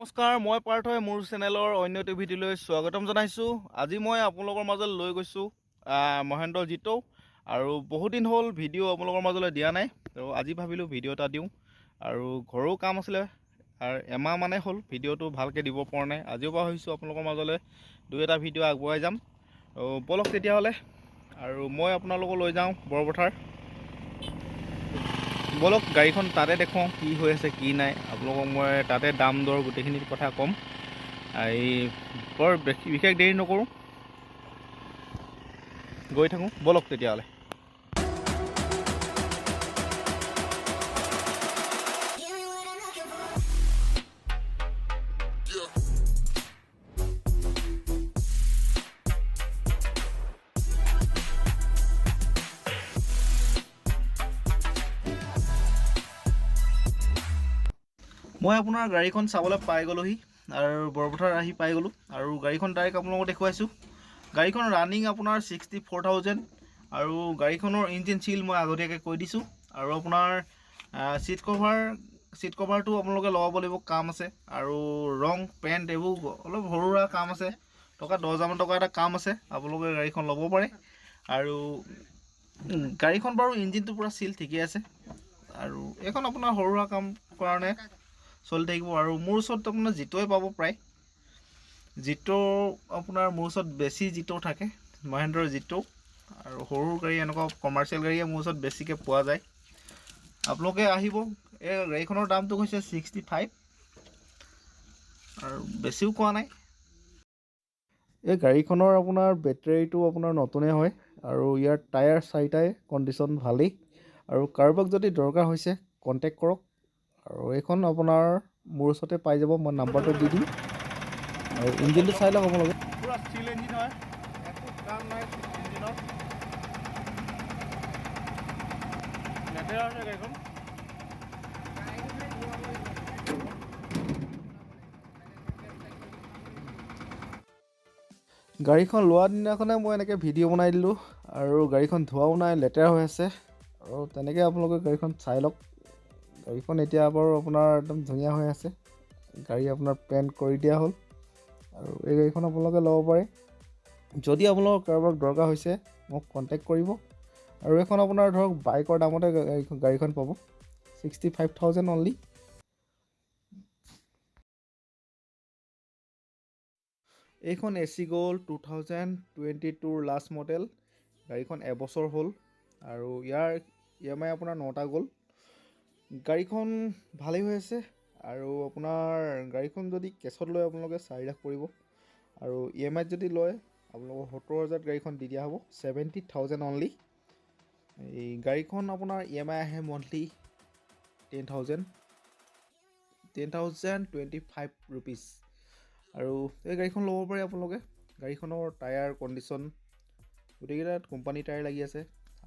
নমস্কাৰ, মই পাৰ্থই মোৰ চেনেলৰ অন্য এটি ভিডিঅ'লৈ স্বাগতম জনাইছোঁ। আজি মই আপোনালোকৰ মাজলৈ লৈ গৈছোঁ মহেন্দ্ৰ জিটো। আৰু বহুত দিন হ'ল ভিডিঅ' আপোনালোকৰ মাজলৈ দিয়া নাই, তো আজি ভাবিলোঁ ভিডিঅ' এটা দিওঁ। আৰু ঘৰো কাম আছিলে, আৰু এমাহ মানে হ'ল ভিডিঅ'টো ভালকৈ দিব পৰা নাই। আজিও পৰা ভাবিছোঁ আপোনালোকৰ মাজলৈ দুই এটা ভিডিঅ' আগবঢ়াই যাম। ব'লক তেতিয়াহ'লে, আৰু মই আপোনালোকক লৈ যাওঁ বৰপথাৰ। ব'লক গাড়ীখন তাতে দেখুৱাওঁ কি হৈ আছে কি নাই। আপোনালোকক মই তাতে দাম দৰ গোটেইখিনি কথা ক'ম। এই বৰ বিশেষ দেৰি নকৰোঁ, গৈ থাকোঁ। ব'লক তেতিয়াহ'লে। মই আপোনাৰ গাড়ীখন চাবলৈ পাই গ'লোহি, আৰু বৰপথাৰ আহি পাই গ'লোঁ। আৰু গাড়ীখন ডাইৰেক্ট আপোনালোকক দেখুৱাইছোঁ। গাড়ীখন ৰানিং আপোনাৰ 64,000, আৰু গাড়ীখনৰ ইঞ্জিন চিল মই আগতীয়াকৈ কৈ দিছোঁ। আৰু আপোনাৰ ছিট কভাৰটো আপোনালোকে লগাব লাগিব, কাম আছে। আৰু ৰং পেণ্ট এইবোৰ অলপ সৰু সুৰা কাম আছে, টকা 10,000 টকা এটা কাম আছে, আপোনালোকে গাড়ীখন ল'ব পাৰে। আৰু গাড়ীখন বাৰু ইঞ্জিনটো পূৰা চিল ঠিকেই আছে। আৰু এইখন আপোনাৰ সৰু সুৰা কাম কাৰণে চলি থাকিব। আৰু মোৰ ওচৰত আপোনাৰ জিটোৱে পাব প্ৰায়। জিটো আপোনাৰ মোৰ ওচৰত বেছি জিটো থাকে, মহেন্দ্ৰৰ জিটো। আৰু সৰু সৰু গাড়ী এনেকুৱা কমাৰ্চিয়েল গাড়ীয়ে মোৰ ওচৰত বেছিকৈ পোৱা যায়। আপোনালোকে আহিব। এই গাড়ীখনৰ দামটো হৈছে 65, আৰু বেছিও কোৱা নাই। এই গাড়ীখনৰ আপোনাৰ বেটেৰীটো আপোনাৰ নতুনেই হয়, আৰু ইয়াৰ টায়াৰ চাৰিটাই কণ্ডিশ্যন ভালেই। আৰু কাৰোবাক যদি দৰকাৰ হৈছে কণ্টেক্ট কৰক। আৰু এইখন আপোনাৰ মোৰ ওচৰতে পাই যাব, মই নাম্বাৰটো দি দিম। আৰু ইঞ্জিনটো চাই লওক আপোনালোকে, পূৰা ষ্টীল ইঞ্জিন হয়, একো কাম নাই ইঞ্জিনত। লেতেৰা হৈছে গাড়ীখন। গাড়ীখন লোৱা দিনাখনে মই এনেকৈ ভিডিঅ' বনাই দিলোঁ, আৰু গাড়ীখন ধোৱাও নাই, লেতেৰা হৈ আছে। আৰু তেনেকৈ আপোনালোকে গাড়ীখন চাই লওক। গাড়ীখন এতিয়া বাৰু আপোনাৰ একদম ধুনীয়া হৈ আছে। গাড়ী আপোনাৰ পেইণ্ট কৰি দিয়া হ'ল, আৰু এই গাড়ীখন আপোনালোকে ল'ব পাৰে। যদি আপোনালোকৰ কাৰোবাক দৰকাৰ হৈছে মোক কণ্টেক্ট কৰিব। আৰু এইখন আপোনাৰ ধৰক বাইকৰ দামতে গাড়ীখন পাব, 65,000 অনলি। এইখন AC গ'ল্ড 2022 লাষ্ট মডেল। গাড়ীখন এবছৰ হ'ল, আৰু ইয়াৰ EMI আপোনাৰ 9টা গ'ল। গাড়ীখন ভালেই হৈ আছে। আৰু আপোনাৰ গাড়ীখন যদি কেছত লয় আপোনালোকে 4 লাখ পৰিব, আৰু EMIত যদি লয় আপোনালোকক 70,000 গাড়ীখন দি দিয়া হ'ব, 70,000 অনলি। এই গাড়ীখন আপোনাৰ EMI আহে মন্থলি 10,025 ৰুপিজ। আৰু এই গাড়ীখন ল'ব পাৰে আপোনালোকে। গাড়ীখনৰ টায়াৰ কণ্ডিশ্যন গোটেইকেইটাত কোম্পানী টায়াৰ লাগি আছে,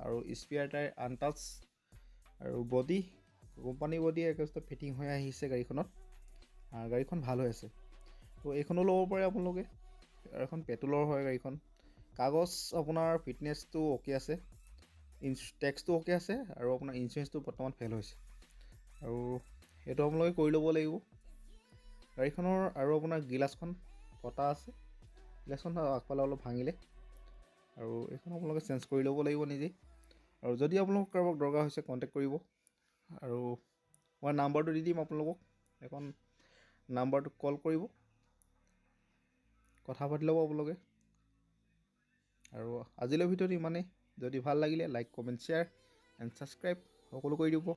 আৰু স্পেয়াৰ টায়াৰ আনটাচ, আৰু বডি কোম্পানী বডি একেবাৰে ফিটিং হৈ আহিছে গাড়ীখনত। গাড়ীখন ভাল হৈ আছে, তো এইখনো ল'ব পাৰে আপোনালোকে। আৰু এখন পেট্ৰলৰ হয় গাড়ীখন। কাগজ আপোনাৰ ফিটনেছটো অ'কে আছে, টেক্সটো অ'কে আছে, আৰু আপোনাৰ ইঞ্চুৰেঞ্চটো বৰ্তমান ফেইল হৈছে। আৰু সেইটো আপোনালোকে কৰি ল'ব লাগিব। গাড়ীখনৰ আৰু আপোনাৰ গিলাছখন ফটা আছে, গিলাছখন আগফালে অলপ ভাঙিলে, আৰু এইখন আপোনালোকে চেঞ্জ কৰি ল'ব লাগিব নিজেই। আৰু যদি আপোনালোকক কাৰোবাক দৰকাৰ হৈছে কণ্টেক্ট কৰিব। আৰু মই নাম্বাৰটো দি দিম আপোনালোকক, এখন নাম্বাৰটো কল কৰিব, কথা পাতি ল'ব আপোনালোকে। আৰু আজিলৈ ভিডিঅ'টো ইমানেই। যদি ভাল লাগিলে like, comment, share and subscribe সকলো কৰি দিব।